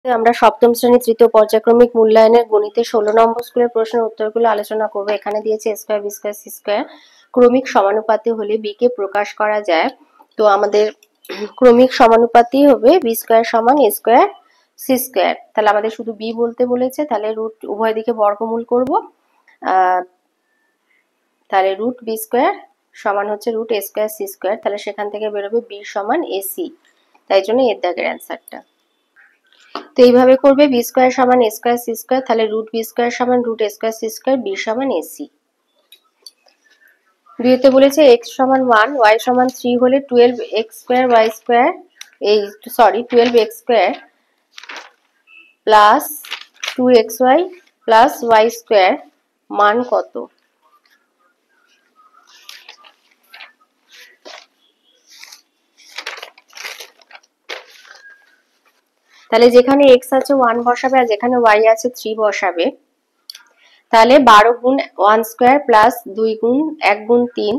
আমরা সপ্তম শ্রেণীর তৃতীয় পর্যায়ক্রমিক মূল্যায়নের গণিতের 16 নম্বর স্কুলের প্রশ্নের উত্তরগুলো আলোচনা করব। এখানে দিয়েছে a square b square c square ক্রমিক সমানুপাতি হলে b কে প্রকাশ করা যায়। তো আমাদের ক্রমিক সমানুপাতি হবে b স্কয়ার সমান a স্কয়ার c স্কয়ার। তাহলে আমাদের শুধু b বলতে বলেছে, তাহলে রুট উভয় দিকে বর্গমূল করব। তাহলে রুট b স্কয়ার সমান হচ্ছে root a square c square. তাহলে সেখান থেকে বেরোবে b সমান ac। তাই জন্য এর দাগের অ্যান্সারটা। তো এইভাবে করবে বি স্কয়ার সমান এ স্কয়ার সি স্কয়ার, তাহলে রুট বি স্কয়ার সমান রুট এ স্কয়ার সি স্কয়ার, বি সমান এসি। দুইতে বলেছে x সমান 1 y সমান 3 হলে 12x স্কয়ার y স্কয়ার এই 12x square plus 2xy plus y square মান কত? তাহলে যেখানে x আছে 1 বসাবে আর যেখানে y আছে 3 বসাবে। তাহলে 12 গুণ 1 স্কয়ার প্লাস 2 গুণ 1 গুণ 3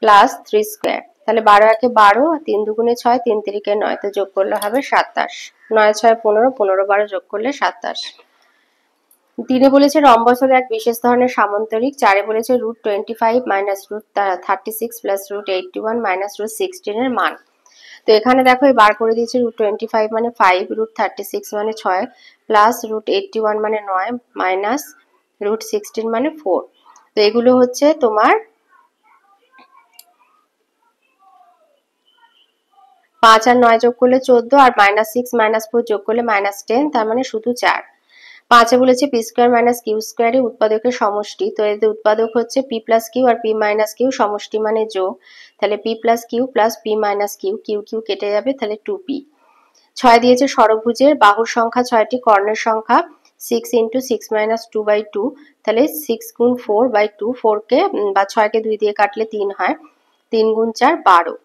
প্লাস 3 স্কয়ার। তাহলে 12 একে 12, 3 দুগুণে 6, 3 তিরিকে 9, তো যোগ করলে হবে 27। 9 6 15, 15 12 যোগ করলে 27। 3 বলেছে রম্বস হলো এক বিশেষ ধরনের সামান্তরিক। 4 বলেছে √25 মাইনাস √36 প্লাস √81 মাইনাস √16 এর মান। তো এখানে দেখো বার করে দিয়েছে √25 মানে 5, √36 মানে 6, প্লাস √81 মানে 9, মাইনাস √16 মানে 4। তো এগুলো হচ্ছে তোমার 5 আর 9 যোগ করলে 14, আর -6 -4 যোগ করলে -10, তার মানে শুধু 4। 5 এ বলেছে পি স্কয়ার মাইনাস কিউ স্কয়ারে উৎপাদকের সমষ্টি। তো এদের উৎপাদক হচ্ছে পি প্লাস কিউ আর পি মাইনাস কিউ, সমষ্টি মানে যোগ। তাহলে P plus Q plus P minus Q, Q Q কেটে যাবে, তাহলে 2p। 6 দিয়েছে ষড়ভুজের বাহুর সংখ্যা 6টি, কর্ণের সংখ্যা 6 × 6 - 2/2, তাহলে 6 গুণ 4/2, 4 কে বা 6 কে 2 দিয়ে কাটলে 3 হয়, 3 গুণ 4 12।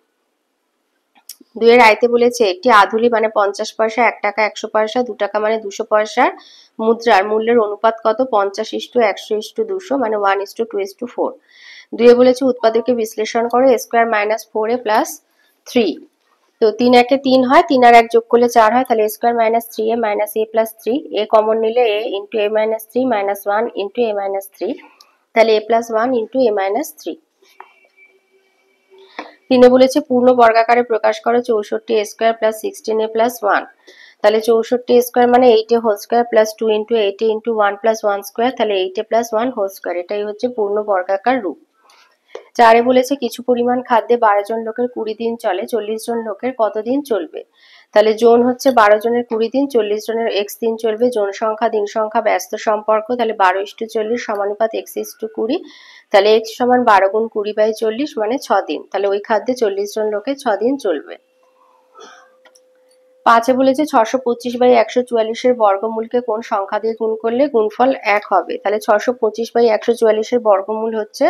2 এর আয়তে বলেছে একটি আধুলি মানে 50 পয়সা, 1 টাকা 100 পয়সা, 2 টাকা মানে 200 পয়সার মুদ্রার মূল্যের অনুপাত কত? 50:100:200 মানে 1:2:4। 2 এ বলেছে উৎপাদকে বিশ্লেষণ করে a square minus 4a plus 3। তো 3 একে 3 হয়, 3 আর 1 যোগ করলে 4 হয়, তাহলে a square minus 3a minus a plus 3, a common নিলে a into a minus 3 minus 1 into a minus 3, তাহলে a plus 1 into a minus 3। 3 বলেছে পূর্ণ বর্গাকারে প্রকাশ করো 64a square plus 16a plus 1। তাহলে 64a স্কয়ার মানে 8a whole square plus 2 into 8a into 1 plus 1 square, তাহলে 8a plus 1 whole square. এটাই হচ্ছে পূর্ণ বর্গাকার রূপ। 4 বলেছে কিছু পরিমাণ খাদ্যে 12 জন লোকের 20 দিন চলে, 40 জন লোকের কত দিন চলবে? তাহলে জন হচ্ছে 12 জনের 20 দিন, 40 জনের x দিন চলবে। জন সংখ্যা দিন সংখ্যা ব্যস্ত সম্পর্ক, তাহলে 12:40 সমানুপাত x:20। তাহলে x সমান 12 গুণ 20/40 মানে 6 দিন। তাহলে ওই খাদ্যে 40 জন লোকের 6 দিন চলবে। 5 বলেছে 625/144 এর বর্গমূলকে কোন সংখ্যা দিয়ে গুণ করলে গুণফল 1 হবে? তাহলে 625/144 এর বর্গমূল হচ্ছে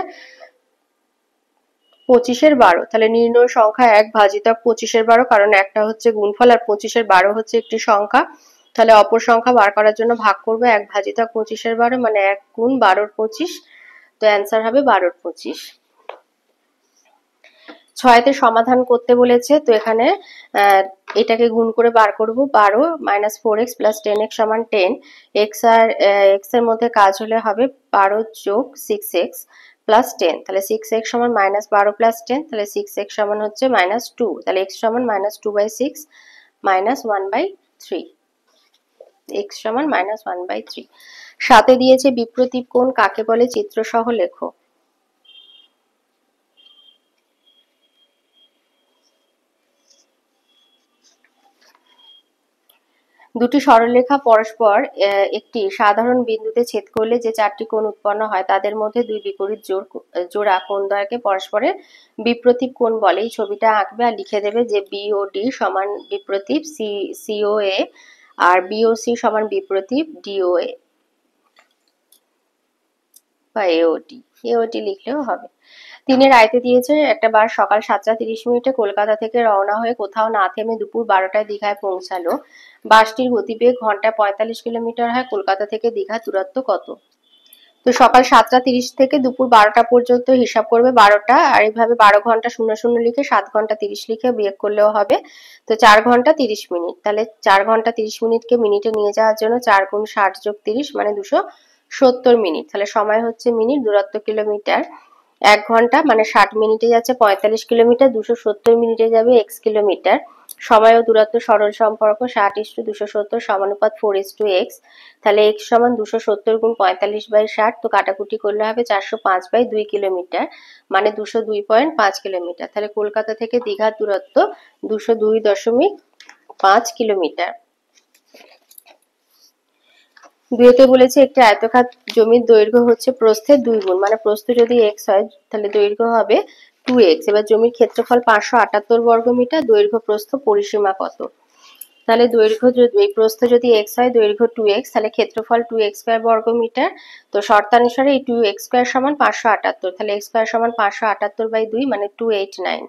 25/12। তাহলে নির্ণয় সংখ্যা 1 ভাজিতক 25/12, কারণ একটা হচ্ছে গুণফল আর 25/12 হচ্ছে একটি সংখ্যা। তাহলে অপর সংখ্যা বার করার জন্য ভাগ করবো 1 ভাজিতক 25/12 মানে 1 গুণ 12/25। তো অ্যান্সার হবে 12/25। 6 সমাধান করতে বলেছে। তো এখানে এটাকে গুণ করে বার করব। 12 - 4x প্লাস 10x সমান 10। x আর x এর মধ্যে কাজ হলে হবে 12 যোগ 6x প্লাস 10। তাহলে 6x সমান -12 প্লাস 10, তাহলে 6x সমান হচ্ছে -2। তাহলে x সমান -2/6 -1/3। x সমান -1/3। 7 দিয়েছে বিপ্রতীপ কোণ কাকে বলে চিত্র সহ লেখো। দুটি সরলরেখা পরস্পর একটি সাধারণ বিন্দুতে ছেদ করলে যে 4টি কোণ উৎপন্ন হয় তাদের মধ্যে দুই বিপরীত জোড়া কোণদ্বয়কে পরস্পরের বিপ্রতীপ কোণ বলে। এই ছবিটা আঁকবে আর লিখে দেবে যে BOD সমান বিপ্রতীপ COA আর BOC সমান বিপ্রতীপ DOA বা AOD লিখলেও হবে। 3 এর আয়তে দিয়েছে একটা বার সকাল 7:30 কলকাতা থেকে রওনা হয়ে কোথাও না থেমে দুপুর 12টায় দীঘায় পৌঁছালো। বাসটির গতিবেগ ঘন্টায় 45 কিলোমিটার হয়। কলকাতা থেকে দীঘার দূরত্ব কত? তো সকাল 7:30 থেকে দুপুর 12টা পর্যন্ত হিসাব করবে 12টা, আর এইভাবে 12 ঘন্টা 00 লিখে 7 ঘন্টা 30 লিখে বিয়োগ করলেও হবে। তো 4 ঘন্টা 30 মিনিট, তাহলে 4 ঘন্টা 30 মিনিটকে মিনিটে নিয়ে যাওয়ার জন্য 4 গুণ 60 যোগ 30 মানে 270 মিনিট। তাহলে সময় হচ্ছে মিনিট, দূরত্ব কিলোমিটার। 1 ঘন্টা মানে 60 মিনিটে যাচ্ছে 45 কিলোমিটার, 270 মিনিটে যাবে x কিলোমিটার। সময় ও দূরত্ব সরল সম্পর্ক 60:270 সমানুপাত 4:x। তাহলে x সমান 270 গুণ 45/60, তো কাটাকুটি করলে হবে 405/2 কিলোমিটার মানে 202.5 কিলোমিটার। তাহলে কলকাতা থেকে দীঘার দূরত্ব 202.5 কিলোমিটার। দুইতে বলেছে একটি আয়তক্ষেত্র জমির দৈর্ঘ্য হচ্ছে প্রস্থের 2 গুণ, মানে প্রস্থ যদি x হয় তাহলে দৈর্ঘ্য হবে 2x। এবার জমির ক্ষেত্রফল 578 বর্গ মিটার, দৈর্ঘ্য প্রস্থ পরিসীমা কত? তাহলে দৈর্ঘ্য যদি এই প্রস্থ যদি x হয়, দৈর্ঘ্য 2x, তাহলে ক্ষেত্রফল 2x স্কয়ার বর্গ মিটার। তো শর্তানুসারে এই 2x স্কয়ার সমান 578, তাহলে x স্কয়ার সমান 578/2 মানে 289।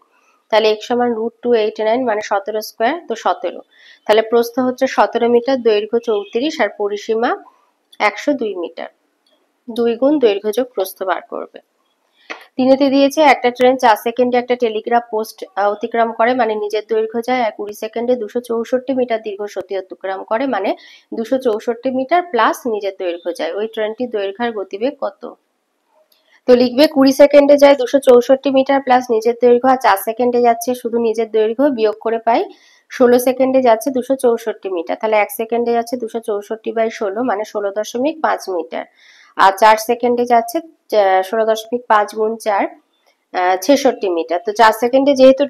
তাহলে x সমান √289 মানে 17 স্কয়ার, তো 17। তাহলে প্রস্থ হচ্ছে 17 মিটার, দৈর্ঘ্য 34 আর পরিসীমা 102 মিটার। 2 গুণ দৈর্ঘ্য যোগ প্রস্থ বার করবে। তিনেতে দিয়েছে একটা ট্রেন 4 সেকেন্ডে একটা টেলিগ্রাফ পোস্ট অতিক্রম করে, মানে নিজের দৈর্ঘ্য যায়, আর 20 সেকেন্ডে 264 মিটার দীর্ঘ সতি অতিক্রম করে, মানে 264 মিটার প্লাস নিজের দৈর্ঘ্য যায়। ওই ট্রেনটির দৈর্ঘ্যের গতিবেগ কত? তো লিখবে 20 সেকেন্ডে যায় 264 মিটার প্লাস নিজের দৈর্ঘ্য, আর 4 সেকেন্ডে যাচ্ছে শুধু নিজের দৈর্ঘ্য, বিয়োগ করে পাই 16 সেকেন্ডে যাচ্ছে 264 মিটার। তাহলে 1 সেকেন্ডে যাচ্ছে 264/16 মানে 16.5 মিটার। আর 4 সেকেন্ডে যাচ্ছে 16.5 গুণ 4 66 মিটার। তো 4 সেকেন্ডে যেহেতু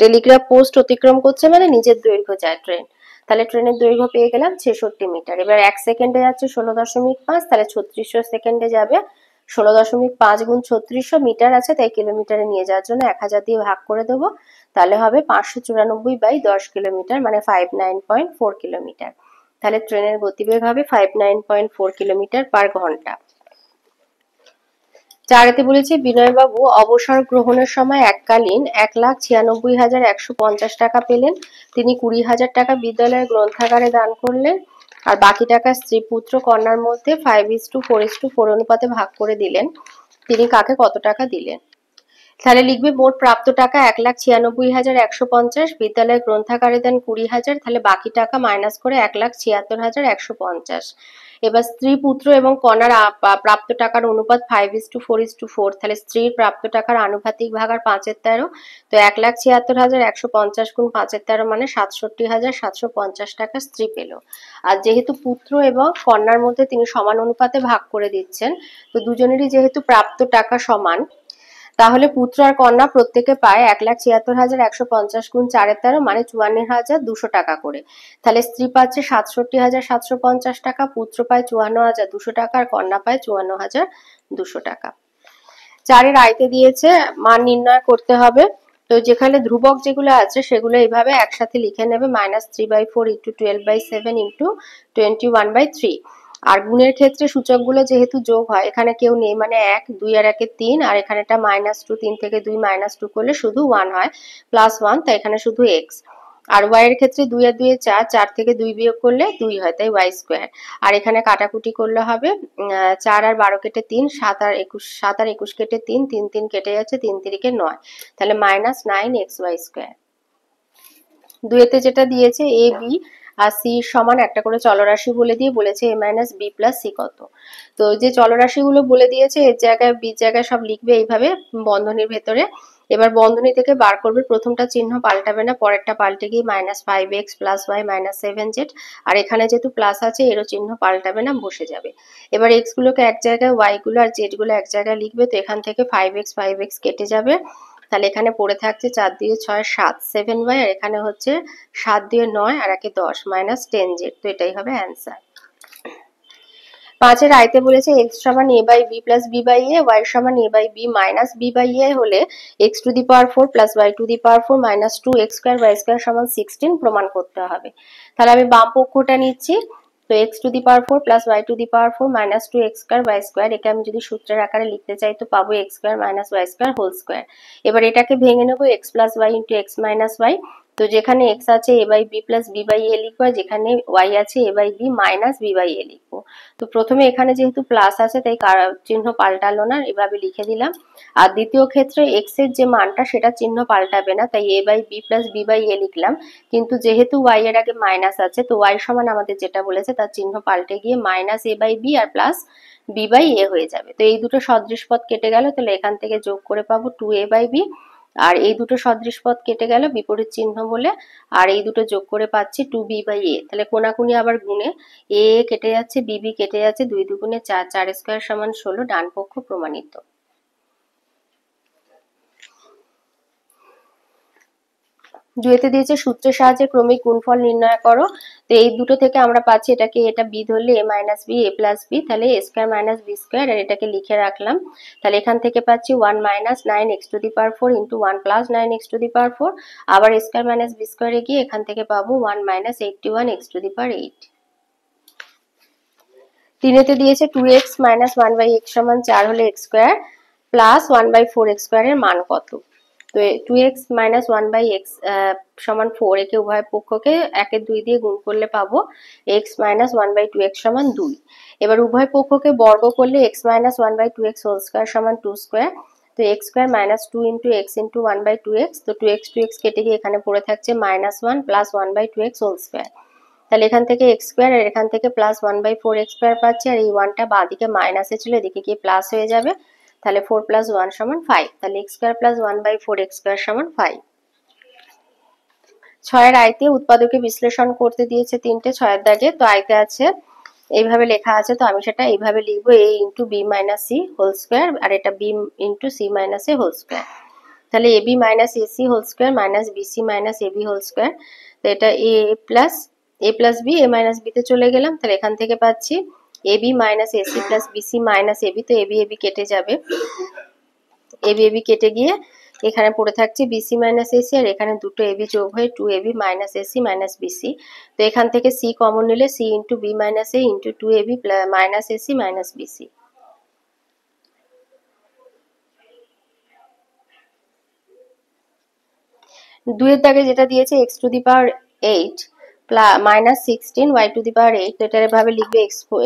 টেলিগ্রাফ পোস্ট অতিক্রম করছে মানে নিজের দৈর্ঘ্য যায় ট্রেন, তাহলে ট্রেনের দৈর্ঘ্য পেয়ে গেলাম 66 মিটার। এবার 1 সেকেন্ডে যাচ্ছে 16.5, তাহলে 3600 সেকেন্ডে যাবে 16.5 গুণ 3600 মিটার আছে, তাই কিলোমিটারে নিয়ে যাওয়ার জন্য 1000 দিয়ে ভাগ করে দেবো, তাহলে হবে 594/10 কিলোমিটার মানে 59.4 কিলোমিটার। তাহলে ট্রেনের গতিবেগ হবে 59.4 কিলোমিটার পার ঘন্টা। 4 বলেছে বিনয়বাবু অবসর গ্রহণের সময় এককালীন 1,96,150 টাকা পেলেন। তিনি 20,000 টাকা বিদ্যালয়ের গ্রন্থাগারে দান করলেন, আর বাকি টাকা স্ত্রী পুত্র কন্যার মধ্যে 5:4:4 অনুপাতে ভাগ করে দিলেন। তিনি কাকে কত টাকা দিলেন? তাহলে লিখবে মোট প্রাপ্ত টাকা 1,96,150, বিদ্যালয়ের গ্রন্থাগারে দেন 20,000, তাহলে বাকি টাকা মাইনাস করে 1,76,150। এবার স্ত্রী পুত্র এবং কন্যার প্রাপ্ত টাকার অনুপাত 5:4:4, তাহলে স্ত্রীর প্রাপ্ত টাকার আনুপাতিক ভাগ আর 5/13, তো 1,76,150 গুণ 5/13 মানে 67,750 টাকা স্ত্রী পেল। আর যেহেতু পুত্র এবং কন্যার মধ্যে তিনি সমান অনুপাতে ভাগ করে দিচ্ছেন, তো দুজনেরই যেহেতু প্রাপ্ত টাকা সমান, তাহলে পুত্র আর কন্যা প্রত্যেকে পায় 1,76,150 গুণ 4/13 মানে 54,200 টাকা করে। তাহলে স্ত্রী পাচ্ছে 67,750 টাকা, পুত্র পায় 54,200 টাকা, আর কন্যা পায় 54,200 টাকা। 4 আয়তে দিয়েছে মান নির্ণয় করতে হবে। তো যেখানে ধ্রুবক যেগুলো আছে সেগুলো এইভাবে একসাথে লিখে নেবে, -3/4 × 12/7 × 21/3। আর গুণের ক্ষেত্রে সূচকগুলো যেহেতু যোগ হয়, এখানে কেউ নেই মানে 1, 2 আর 1 3, আর এখানেটা -2, 3 থেকে 2 -2 করলে শুধু 1 হয়, +1, তাই এখানে শুধু x। আর y এর ক্ষেত্রে 2 আর 2 4, 4 থেকে 2 বিয়োগ করলে 2 হয়, তাই y স্কয়ার। আর এখানে কাটাকুটি করলে হবে 4 আর 12 কেটে 3, 7 আর 21 কেটে 3, 3 3 কেটে যাচ্ছে, 3 3 কে 9, তাহলে -9xy স্কয়ার। 2 যেটা দিয়েছে a b আর c সমান একটা করে চলরাশি বলে দিয়ে বলেছে a - b + c কত। তো যে চলরাশিগুলো বলে দিয়েছে এর জায়গায় b জায়গায় সব লিখবে এইভাবে বন্ধনীর ভেতরে। এবার বন্ধনী থেকে বার করবে, প্রথমটা চিহ্ন পাল্টাবে না, পরেরটা পাল্টে গিয়ে -5x + y - 7z, আর এখানে যেহেতু প্লাস আছে এরও চিহ্ন পাল্টাবে না, বসে যাবে। এবার x গুলোকে এক জায়গায়, y গুলো আর z গুলো এক জায়গায় লিখবে, তো এখান থেকে 5x কেটে যাবে, তাহলে এখানে পড়ে থাকছে 4 2 6 7 7y, আর এখানে হচ্ছে 7 2 9 আর 1 10 -10z, তো এটাই হবে অ্যান্সার। 5 আয়তে বলেছে x সমান a/b + b/a, y সমান a/b - b/a হলে x⁴ + y⁴ - 2x² y² সমান 16 প্রমাণ করতে হবে। তাহলে আমি বাম পক্ষটা নিচ্ছি, তো x⁴ + y⁴ - 2x² y², একে আমি যদি সূত্রের আকারে লিখতে চাই তো পাবো x² - y² হোল স্কয়ার। এবার এটাকে ভেঙে নেব, x + y × x - y, তো যেখানে x আছে a by B plus B by A লিখবো, আর যেখানে y আছে a by B minus B by A লিখবো। তো প্রথমে এখানে যেহেতু প্লাস আছে তাই চিহ্ন পাল্টালো না, এভাবে লিখে দিলাম। আর দ্বিতীয় ক্ষেত্রে x এর যে মানটা সেটা চিহ্ন পাল্টাবে না, তাই a by B plus B by A লিখলাম। কিন্তু যেহেতু y এর আগে মাইনাস আছে, তো y সমান আমাদের যেটা বলেছে তার চিহ্ন পাল্টে গিয়ে মাইনাস a বাই বি আর প্লাস বি বাই এ হয়ে যাবে। তো এই দুটো সদৃশ পদ কেটে গেল, তাহলে এখান থেকে যোগ করে পাবো 2a বাই বি, আর এই দুটো সদৃশ পদ কেটে গেল বিপরীত চিহ্ন বলে, আর এই দুটো যোগ করে পাচ্ছি 2b বাই a। তাহলে কোনাকুনি আবার গুণে a কেটে যাচ্ছে, bb কেটে যাচ্ছে, 2 দুগুণে 4, 4 স্কয়ার সমান 16, ডান পক্ষ প্রমাণিত। দুইতে দিয়েছে সূত্রের সাহায্যে ক্রমিক গুণফল নির্ণয় করো। তো এই দুটো থেকে আমরা পাচ্ছি এটাকে, এটা বি ধরলে a minus b a plus b, তাহলে a square minus b square, আর এটাকে লিখে রাখলাম। তাহলে এখান থেকে পাচ্ছি 1 minus 9x to the power 4 into 1 plus 9x to the power 4, আবার a স্কয়ার মাইনাস বি স্কয়ারে গিয়ে এখান থেকে পাবো 1 minus 81x two the power 8। তিনেতে দিয়েছে 2x মাইনাস 1 বাই x সমান 4 হলে x square plus 1 by 4x স্কয়ারের মান কত? তো 2x মাইনাস 1 বাই x সমান 4, একে উভয় পক্ষকে 1 এর 2 দিয়ে গুণ করলে পাবো x মাইনাস 1 বাই 2x সমান 2। এবার উভয় পক্ষকে বর্গ করলে x minus 1 by 2x whole square সমান 2 স্কয়ার। তো x square minus 2 into x into 1 by 2x, তো 2x কেটে গিয়ে এখানে পড়ে থাকছে minus 1 plus 1 by 2x whole square. তাহলে এখান থেকে x স্কয়ার আর এখান থেকে প্লাস 1 বাই 4x স্কয়ার পাচ্ছি, আর এই 1টা বাঁ দিকে মাইনাসে ছিল, এদিকে গিয়ে প্লাস হয়ে যাবে। তাহলে 4 প্লাস 1 সমান 5, তাহলে x square plus 1 by 4x square সমান 5। 6 আয়তে উৎপাদকে বিশ্লেষণ করতে দিয়েছে 3টে 6 দাগে। তো আয়তে আছে এইভাবে লেখা আছে, তো আমি সেটা এইভাবে লিখবো a into b minus c whole square, আর এটা b into c minus a whole square. তাহলে ab minus a c whole square minus b c minus a b whole square. তো এটা a plus b, a minus b তে চলে গেলাম। তাহলে এখান থেকে পাচ্ছি ab minus a c plus b c minus a b, তো ab কেটে যাবে, ab কেটে গিয়ে এখানে পড়ে থাকছে বিসি মাইনাস এসি, আর এখানে দুটো ab যোগ হয়ে 2ab minus a c minus BC. তো এখান থেকে c কমন নিলে c into b minus a into 2ab minus a c minus b c. দুইয়ের দাগে যেটা দিয়েছে x to the power 8 minus 16 y to the power 8, তো এটা এভাবে লিখবে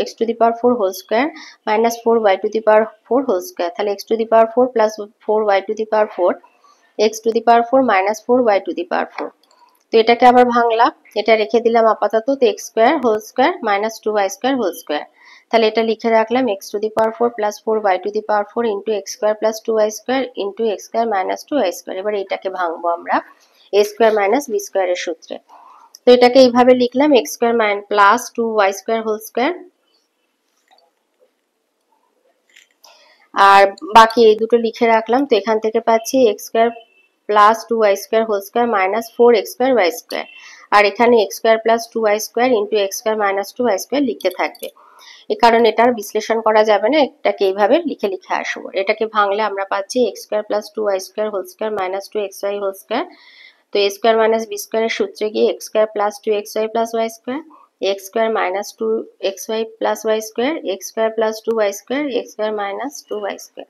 x to the power 4 whole square minus 4 y to the power 4 whole square. তাহলে x to the power 4 plus 4 y to the power 4, x to the power 4 minus 4 y to the power 4। তো এটাকে আবার ভাঙলাম, এটা রেখে দিলাম আপাতত। তো x square whole square minus 2y square whole square, তাহলে এটা লিখে রাখলাম x to the power 4 plus 4 y to the power 4 into x square plus 2y square into x square minus 2y square. এবার এটাকে ভাঙবো আমরা a স্কয়ার মাইনাস b স্কয়ারের সূত্রে। তো এটাকে এইভাবে লিখলাম x square plus 2y square whole square, আর বাকি এই দুটো লিখে রাখলাম। তো এখান থেকে পাচ্ছি x square plus 2y square whole square minus 4x square y square, আর এখানে x square plus 2y square into x square minus 2y square লিখতে থাকবে। এই কারণে এটার বিশ্লেষণ করা যাবে না, এটাকে এইভাবে লিখে লিখে আসবো। এটাকে ভাঙলে আমরা পাচ্ছি x square plus 2y square whole square minus 2xy whole square. তো a স্কয়ার মাইনাস b স্কয়ারের সূত্রে গিয়ে x square plus 2xy plus y square, x square minus 2xy plus y square, x square plus 2y square, x square minus 2y square.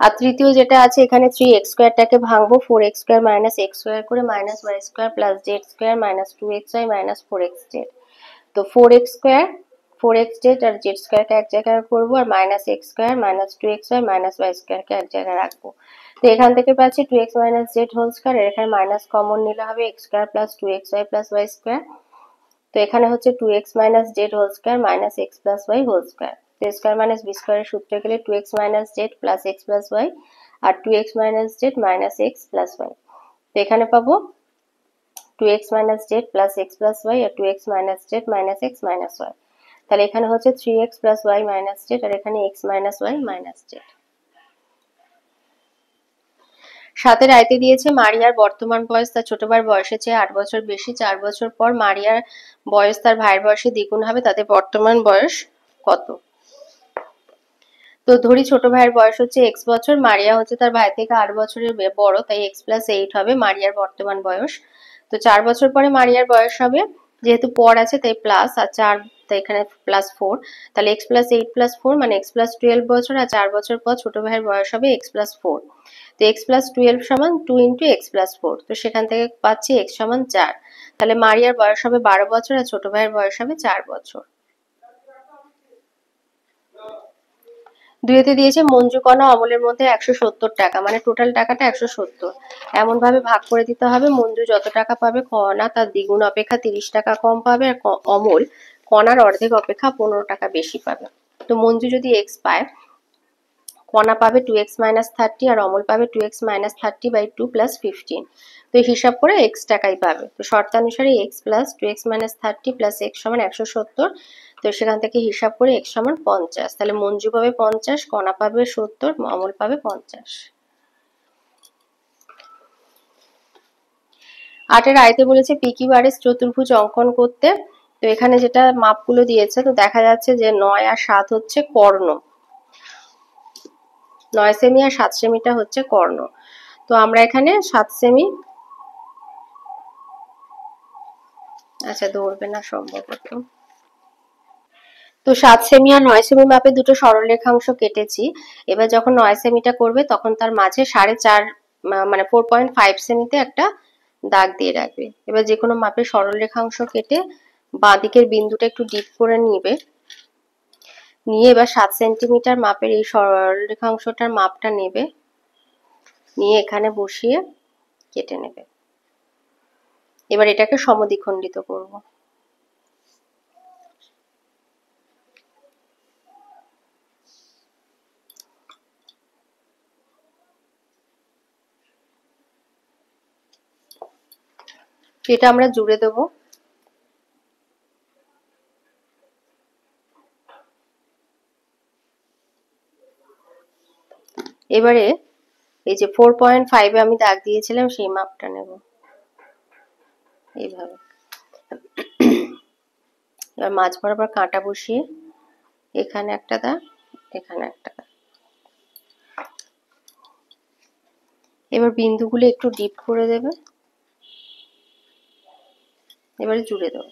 আর তৃতীয় যেটা আছে এখানে 3x স্কয়ারটাকে ভাঙবো 4x square minus x square করে minus y square plus z square minus 2xy minus 4xz। তো 4x square 4xz আর z স্কয়ারকে এক জায়গায় করবো, আর minus x square minus 2xy minus y স্কয়ারকে এক জায়গায় রাখবো। তো এখান থেকে পাচ্ছি 2x minus z whole square, আর এখানে মাইনাস কমন নিলে হবে x square plus 2xy plus y square. তো এখানে হচ্ছে 2x minus z whole square minus x plus y whole square. তো স্কয়ার মাইনাস b স্কয়ারের সূত্রে গেলে 2x minus z plus x plus y, আর 2x minus z minus x plus y। তো এখানে পাবো 2x minus z plus x plus y, আর 2x minus z minus x minus y। তাহলে এখানে হচ্ছে 3x plus y minus z, আর এখানে x minus y minus z। 7 আয়তে দিয়েছে মারিয়ার বর্তমান বয়স তার ছোট ভাইয়ের বয়সের চেয়ে 8 বছর বেশি। 4 বছর পর মারিয়ার বয়স তার ভাইয়ের বয়সে দ্বিগুণ হবে, তাদের বর্তমান বয়স কত? তো ধরি ছোট ভাইয়ের বয়স হচ্ছে x বছর, মারিয়া হচ্ছে তার ভাই থেকে 8 বছরের বড়, তাই x প্লাস 8 হবে মারিয়ার বর্তমান বয়স। তো 4 বছর পরে মারিয়ার বয়স হবে, যেহেতু পর আছে তাই প্লাস, আর তো এখানে +4, তাহলে x + 8 + 4 মানে x + 12 বছর, আর 4 বছর পর ছোট ভাইয়ের বয়স হবে x + 4। তো x + 12 সমান 2 × x + 4। তো সেখান থেকে পাচ্ছি x সমান 4। তাহলে মারিয়ার বয়স হবে 12 বছর আর ছোট ভাইয়ের বয়স হবে 4 বছর। দুইতে দিয়েছে মঞ্জু কণা অমলের মধ্যে 170 টাকা, মানে টোটাল টাকাটা 170। এমন ভাবে ভাগ করে দিতে হবে মঞ্জু যত টাকা পাবে কণা তার দ্বিগুণ অপেক্ষা 30 টাকা কম পাবে, আর অমল কণার অর্ধেক অপেক্ষা 15 টাকা বেশি পাবে। তো মঞ্জু যদি x পায়, কণা পাবে 2x - 30 আর অমল পাবে 2x - 30/2 + 15। তো হিসাব করে x টাকাই পাবে। তো শর্তানুসারে x + 2x - 30 + x সমান 170। তো সেখান থেকে হিসাব করে x সমান 50। তাহলে মঞ্জু পাবে 50, কণা পাবে 70, অমল পাবে 50। 8 আয়তে বলেছে PQRS চতুর্ভুজ অঙ্কন করতে। তো এখানে যেটা মাপগুলো দিয়েছে, তো দেখা যাচ্ছে যে 9 আর 7 হচ্ছে কর্ণ, 9 সেমি আর 7 সেমিটা হচ্ছে কর্ণ। তো আমরা এখানে 7 সেমি, আচ্ছা ধরবে না সম্ভবত। তো 7 সেমি আর 9 সেমি মাপে দুটো সরলরেখাংশ কেটেছি। এবার যখন 9 সেমিটা করবে তখন তার মাঝে 4.5 মানে 4.5 সেমিতে একটা দাগ দিয়ে রাখবে। এবার যে কোনো মাপে সরলরেখাংশ কেটে বাঁ দিকের বিন্দুটা একটু ডিপ করে নিবে, নিয়ে এবার 7 সেন্টিমিটার মাপের এই সরলরেখাংশটার মাপটা নেবে, নিয়ে এখানে বসিয়ে কেটে নেবে। এবার এটাকে সমদ্বিখণ্ডিত করব। এটা আমরা জুড়ে দেব। এবারে এই যে 4.5 আমি দাগ দিয়েছিলাম সেই মাপটা নেব এইভাবে। এবার মাঝ বরাবর কাঁটা বসিয়ে এখানে একটা দাগ, এখানে একটা দাগ। এবার বিন্দুগুলো একটু ডিপ করে দেবে, এবারে জুড়ে দেবো।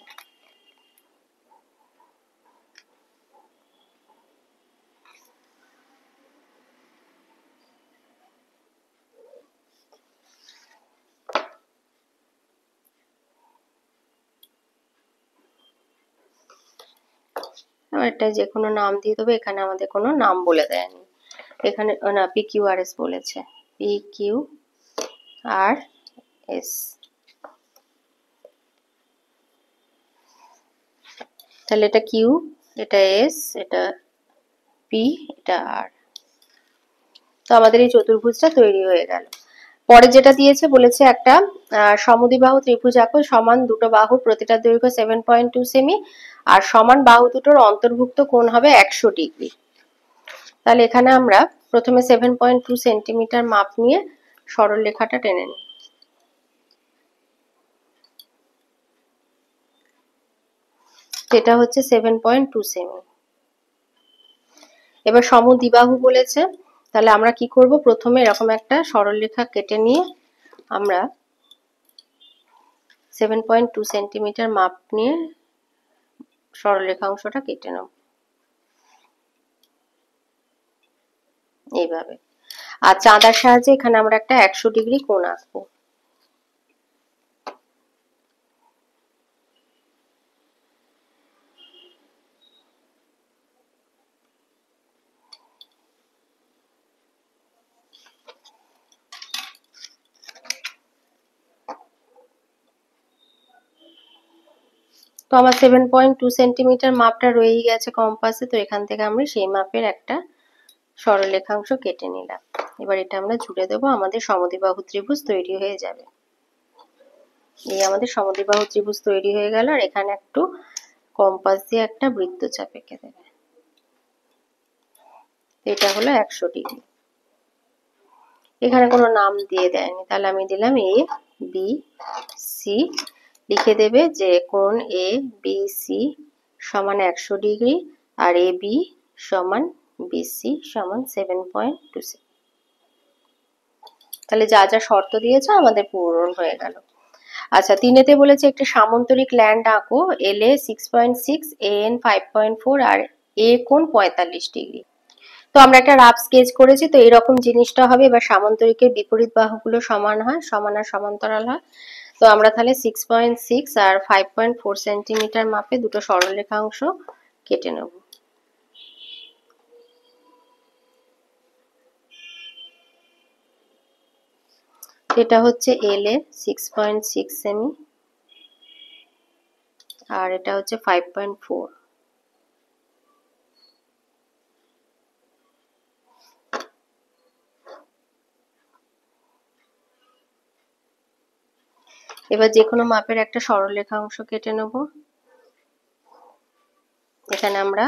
এটা যে কোনো নাম দিয়ে দেবো, এখানে আমাদের কোনো নাম বলে দেয়নি, এখানে না PQRS বলেছে, PQRS। তাহলে এটা Q, এটা S, এটা P, এটা R। তো আমাদের এই চতুর্ভুজটা তৈরি হয়ে গেল। পরে যেটা দিয়েছে বলেছে একটা সমদ্বিবাহু ত্রিভুজ আঁকো, সমান দুটো বাহুর প্রতিটা দৈর্ঘ্য 7.2 সেমি আর সমান বাহু দুটোর অন্তর্ভুক্ত কোণ হবে 100 ডিগ্রি। তাহলে এখানে আমরা প্রথমে 7.2 সেন্টিমিটার মাপ নিয়ে সরল রেখাটা টেনে নিই। এটা হচ্ছে 7.2 সেমি। এবার সমদ্বিবাহু বলেছে, তাহলে আমরা কি করব, প্রথমে এরকম একটা সরলরেখা কেটে নিয়ে আমরা 7.2 সেন্টিমিটার মাপ নিয়ে সরলরেখাংশটা কেটে নেব এইভাবে। আর চাঁদার সাহায্যে এখানে আমরা একটা 100 ডিগ্রি কোণ আঁকবো। তো আমার 7.2 সেন্টিমিটার মাপটা রয়েই গেছে কম্পাসে। তো এখান থেকে আমরা সেই মাপের একটা সরলরেখাংশ কেটে নিলাম। এবার এটা আমরা জুড়ে দেবো, আমাদের সমদ্বিবাহু ত্রিভুজ তৈরি হয়ে যাবে। এই আমাদের সমদ্বিবাহু ত্রিভুজ তৈরি হয়ে গেল। আর এখানে একটু কম্পাস দিয়ে একটা বৃত্তচাপ এঁকে দেবে। এটা হলো 100 ডিগ্রি। এখানে কোনো নাম দিয়ে দেয়নি, তাহলে আমি দিলাম A B C। লিখে দেবে যে কোণ A B C সমান 100 ডিগ্রি আর AB সমান BC সমান 7.2। তাহলে যা যা শর্ত দিয়েছে আমাদের পূরণ হয়ে গেল। আচ্ছা, 3-এতে বলেছে একটি সামান্তরিক ল্যান্ড আঁকো, এল এ 6.6, এ এন 5.4 আর এ কোণ 45 ডিগ্রি। তো আমরা একটা রাফ স্কেচ করেছি, তো এরকম জিনিসটা হবে। এবার সামান্তরিকের বিপরীত বাহুগুলো সমান হয়, সমান আর সমান্তরাল হয়। তো আমরা তাহলে 6.6 আর 5.4 সেন্টিমিটার মাপে দুটো সরলরেখাংশ কেটে নেব। এটা হচ্ছে এল এ 6.6 সেমি আর এটা হচ্ছে 5.4। এবার যে কোনো মাপের একটা সরলরেখাংশ কেটে নেব। এখানে আমরা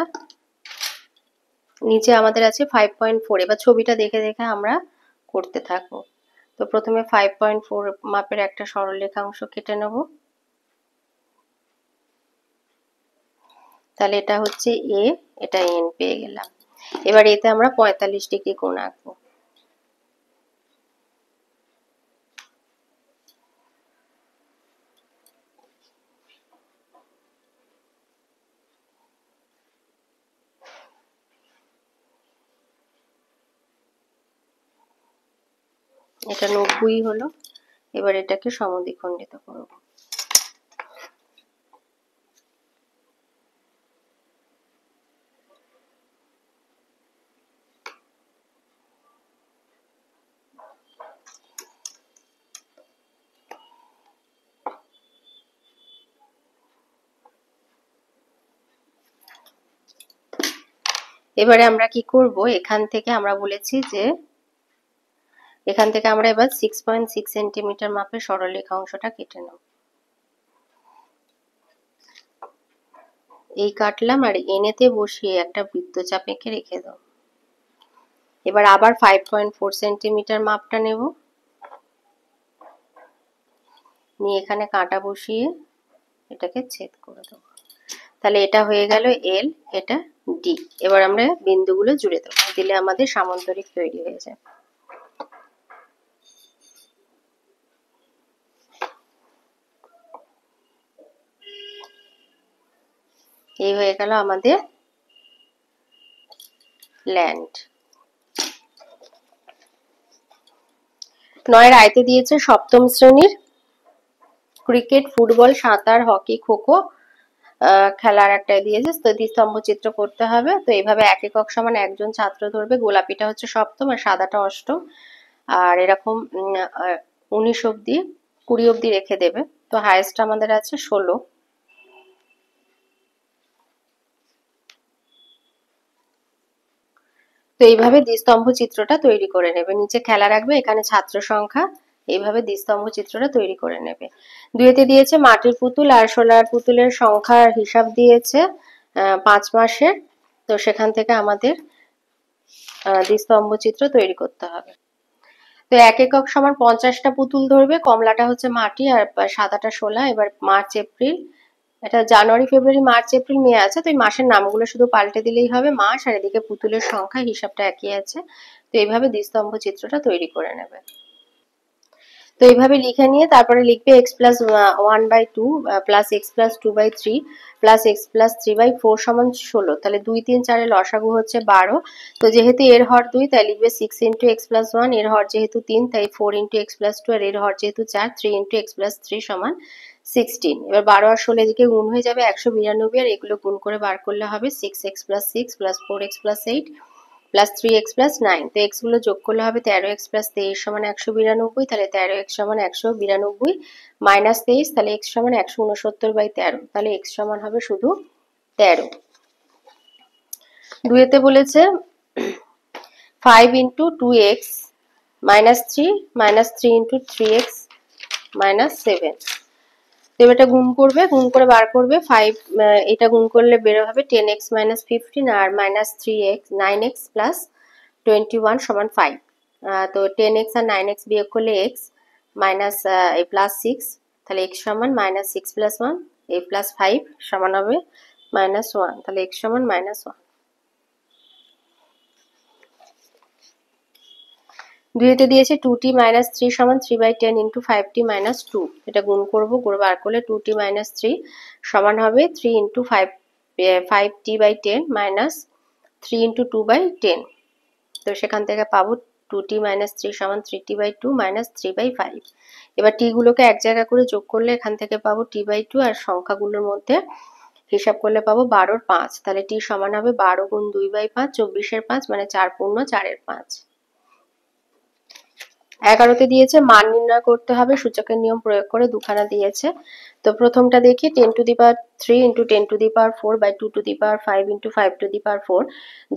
নিচে আমাদের আছে 5.4। এবার ছবিটা দেখে দেখে আমরা করতে থাকবো। তো প্রথমে 5.4 মাপের একটা সরলরেখাংশ কেটে নেব। তাহলে এটা হচ্ছে এ, এটা এন পেয়ে গেলাম। এবার এতে আমরা 45 ডিগ্রি কোণ আঁকবো। এটা 90 হলো। এবার এটাকে সমদ্বিখণ্ডিত করব। এবারে আমরা কি করব, এখান থেকে আমরা বলেছি যে এখান থেকে আমরা এবার 6.6 সেন্টিমিটার মাপের সরলরেখাংশটা কেটে নেব। এই কাটলাম আর এনেতে বসিয়ে একটা বৃত্তচাপ এঁকে রেখে দাও। এবার আবার 5.4 সেন্টিমিটার মাপটা নেব, নিয়ে এখানে কাঁটা বসিয়ে এটাকে ছেদ করে দেবো। তাহলে এটা হয়ে গেল এল, এটা ডি। এবার আমরা বিন্দুগুলো জুড়ে দেবো, দিলে আমাদের সামান্তরিক তৈরি হয়ে যায়। এই হয়ে গেল আমাদের ল্যান্ড। 9 আয়তে দিয়েছে সপ্তম শ্রেণীর ক্রিকেট, ফুটবল, সাঁতার, হকি, খোখো খেলার একটা দিয়েছে। স্তম্ভ চিত্র করতে হবে। তো এইভাবে এক একক সমান একজন ছাত্র ধরবে। গোলাপিটা হচ্ছে সপ্তম আর সাদাটা অষ্টম। আর এরকম 19 অব্দি 20 অব্দি রেখে দেবে। তো হাইয়েস্ট আমাদের আছে 16। তো এইভাবে দ্বিস্তম্ভ চিত্রটা তৈরি করে নেবে। নিচে খেলা রাখবে, এখানে ছাত্র সংখ্যা, এইভাবে দ্বিস্তম্ভ চিত্রটা তৈরি করে নেবে। 2-তে দিয়েছে মাটির পুতুল আর সোলার পুতুলের সংখ্যার হিসাব দিয়েছে 5 মাসের। তো সেখান থেকে আমাদের দ্বিস্তম্ভ চিত্র তৈরি করতে হবে। তো এক একক সমান 50টা পুতুল ধরবে। কমলাটা হচ্ছে মাটি আর সাদাটা শোলা। এবার মার্চ এপ্রিল, এটা জানুয়ারি ফেব্রুয়ারি মার্চ এপ্রিল মে আছে, তো এই মাসের নামগুলো শুধু পাল্টে দিলেই হবে। মাস আর এদিকে পুতুলের সংখ্যা, হিসাবটা একই আছে। তো এইভাবে দ্বিস্তম্ভ চিত্রটা তৈরি করে নেবে। তো এইভাবে লিখে নিয়ে তারপরে লিখবে x plus 1/2 plus x plus 2/3 plus x plus 3/4 সমান 16। তাহলে 2, 3, 4 লসাগু হচ্ছে 12। তো যেহেতু এর হর 2 তাই লিখবে 6 ইন্টু এক্স প্লাস 1, এর হর যেহেতু 3 তাই 4 ইন্টু এক্স প্লাস 2, আর এর হর যেহেতু 4 3 ইন্টু এক্স প্লাস 3 সমান 16। এবার 12 আর 16 এদিকে গুণ হয়ে যাবে 192, আর এগুলো গুণ করে বার করলে হবে 6x plus 6 plus 4x plus 8 plus 3x plus 9। তো x গুলো যোগ করলে হবে 13x প্লাস 23 সমান 192। তাহলে 13x সমান 192 মাইনাস 23, তাহলে x সমান 169/13। তাহলে x সমান হবে শুধু 13। 2-তে বলেছে 5 into 2x minus 3 minus 3 into 3x minus 7। তো এবার এটা গুণ করবে, গুণ করে বার করবে 5, এটা গুণ করলে বের হবে 10x মাইনাস 15 আর মাইনাস 3x 9x প্লাস 21 সমান 5। তো 10x আর 9x বিয়োগ করলে x মাইনাস এই প্লাস 6, তাহলে x সমান মাইনাস 6 প্লাস 1 এই প্লাস 5 সমান হবে মাইনাস 1। তাহলে x সমান মাইনাস 1। দুইতে দিয়েছে 2t মাইনাস 3 সমান 3/10 ইন্টু 5t মাইনাস 2। এটা গুণ করবো, করে বার করলে 2t মাইনাস 3 সমান হবে 3 ইন্টু 5t/10 মাইনাস 3 ইন্টু 2/10। তো সেখান থেকে পাবো 2t মাইনাস 3 সমান 3t/2 মাইনাস 3/5। এবার টি গুলোকে এক জায়গা করে যোগ করলে এখান থেকে পাবো t/2 আর সংখ্যাগুলোর মধ্যে হিসাব করলে পাবো 12 এর 5। তাহলে টি সমান হবে 12 গুণ 2/5 24 এর 5 মানে 4 পূর্ণ 4 এর 5। 11তে দিয়েছে মান নির্ণয় করতে হবে, সূচকের নিয়ম প্রয়োগ করে দুখানা দিয়েছে। তো প্রথমটা দেখি 10 to the power 3 into 10 to the power 4 by 2 to the power 5 into 5 to the power 4।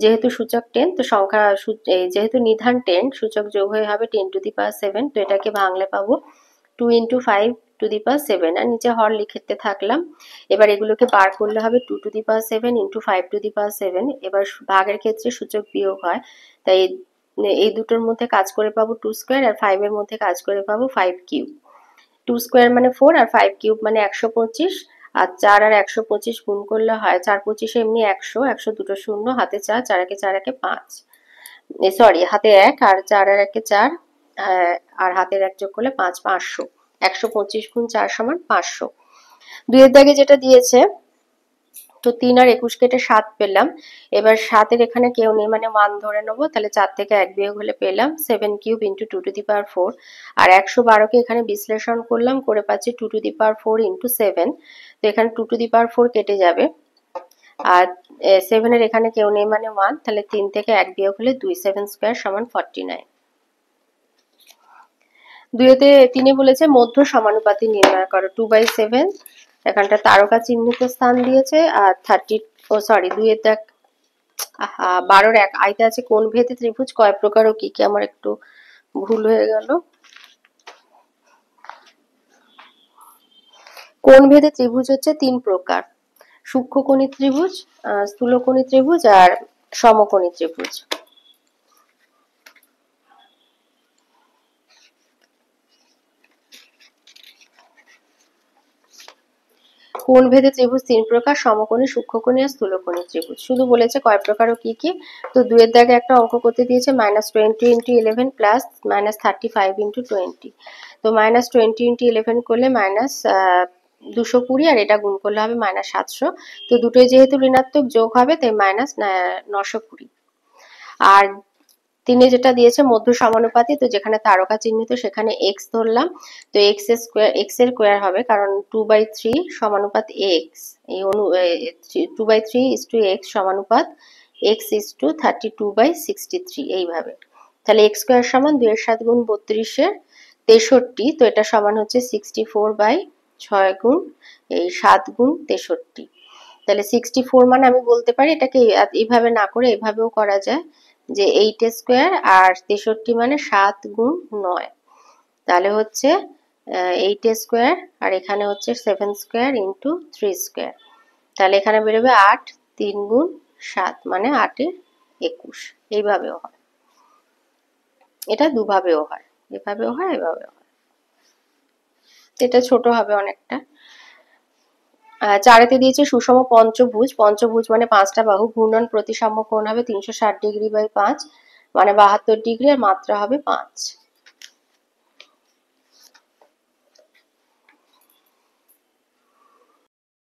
যেহেতু সূচক 10 তো সংখ্যা যেহেতু নিধান 10 সূচক যোগ হয়ে হবে 10 টু দি পাওয়ার 7। তো এটাকে ভাঙলে পাবো 2 ইন্টু 5 টু দি পাওয়ার 7 আর নিচে হর লিখতে থাকলাম। এবার এগুলোকে বার করলে হবে 2 to the power 7 into 5 to the power 7। এবার ভাগের ক্ষেত্রে সূচক বিয়োগ হয়, তাই এই দুটোর মধ্যে কাজ করে পাবো 2 স্কোয়ার আর 5 এর মধ্যে কাজ করে পাবো 5 কিউব। 2 স্কোয়ার মানে 4 আর 5 কিউব মানে 125 আর 4 আর 125 গুণ করলে হয় 4 25 এমনি 100, 100 দুটো শূন্য, হাতে 4, 4 একে 4 একে 5, সরি হাতে 1 আর 4 আর একে 4 আর হাতের 1 যোগ করলে 5, 500। 125 গুণ 4 সমান 500। দুইয়ের দাগে যেটা দিয়েছে তো 3 আর 21 কেটে 7 পেলাম। এবার 7 এর এখানে কেউ নেই মানে 1 ধরে নেবো, তাহলে 4 থেকে 1 বিয়োগ হলে পেলাম 7 cube into 2 to the power 4 আর 112কে এখানে বিশ্লেষণ করলাম, করে পাচ্ছি 2 টু দি পাওয়ার 4 ইন্টু 7। তো এখানে 2 টু দি পাওয়ার 4 কেটে যাবে আর 7 এর এখানে কেউ নেই মানে 1, তাহলে 3 থেকে 1 বিয়োগ হলে 2, 7 স্কোয়ার সমান 49। দুইতে তিনি বলেছে মধ্য সমানুপাতি নির্ণয় করো 2/7। এখানটা তারকা চিহ্নিত স্থান দিয়েছে আর 2-এর দেখ 12-র 1 আইতে আছে কোণ ভেদে ত্রিভুজ কয় প্রকার ও কি কি, আমার একটু ভুল হয়ে গেল। কোণ ভেদে ত্রিভুজ হচ্ছে 3 প্রকার: সূক্ষ্মকোণী ত্রিভুজ, স্থূলকোণী ত্রিভুজ আর সমকোণী ত্রিভুজ। কোণ ভেদে ত্রিভুজ 3 প্রকার: সমকোণী, সূক্ষ্মকোণী আর স্থূলকোণী ত্রিভুজ। শুধু বলেছে কয় প্রকার ও কি কি। তো 2-এর দাগে একটা অঙ্ক করতে দিয়েছে -20 ইন্টু 11 প্লাস -35 ইন্টু 20। তো -20 ইন্টু 11 করলে -220 আর এটা গুণ করলে হবে -700। তো দুটোই যেহেতু ঋণাত্মক যোগ হবে তাই -920। আর তিনি যেটা দিয়েছে মধ্য সমানুপাতি, তো যেখানে তারকা চিহ্নিত সেখানে x ধরলাম। তো x এর স্কোয়ার হবে কারণ 2/3 সমানুপাত x, এই 2/3 x সমানুপাত x 32/63 এইভাবে। তাহলে x স্কোয়ার সমান 2 এর 7 গুণ 32 এর 63। তো এটা সমান হচ্ছে 64/6 গুণ এই 7 গুণ 63। তাহলে 64 মানে আমি বলতে পারি এটাকে এইভাবে না করে এভাবেও করা যায় যে 8 স্কোয়ার আর 63 মানে 7 গুণ 9। তাহলে হচ্ছে 8 স্কোয়ার আর এখানে হচ্ছে 7 স্কোয়ার ইন্টু 3 স্কোয়ার। তাহলে এখানে বেরোবে 8, 3 গুণ 7 মানে 8 এর 21। এইভাবেও হয়, এটা দুভাবেও হয়, এভাবেও হয় এভাবেও হয়। এটা ছোট হবে অনেকটা। 4-এতে দিয়েছে সুষম পঞ্চভুজ। পঞ্চভুজ মানে 5টা বাহু, ঘূর্ণন প্রতিসাম্য কোণ হবে 360 ডিগ্রি বাই 5 মানে 72 ডিগ্রি আর মাত্রা হবে 5।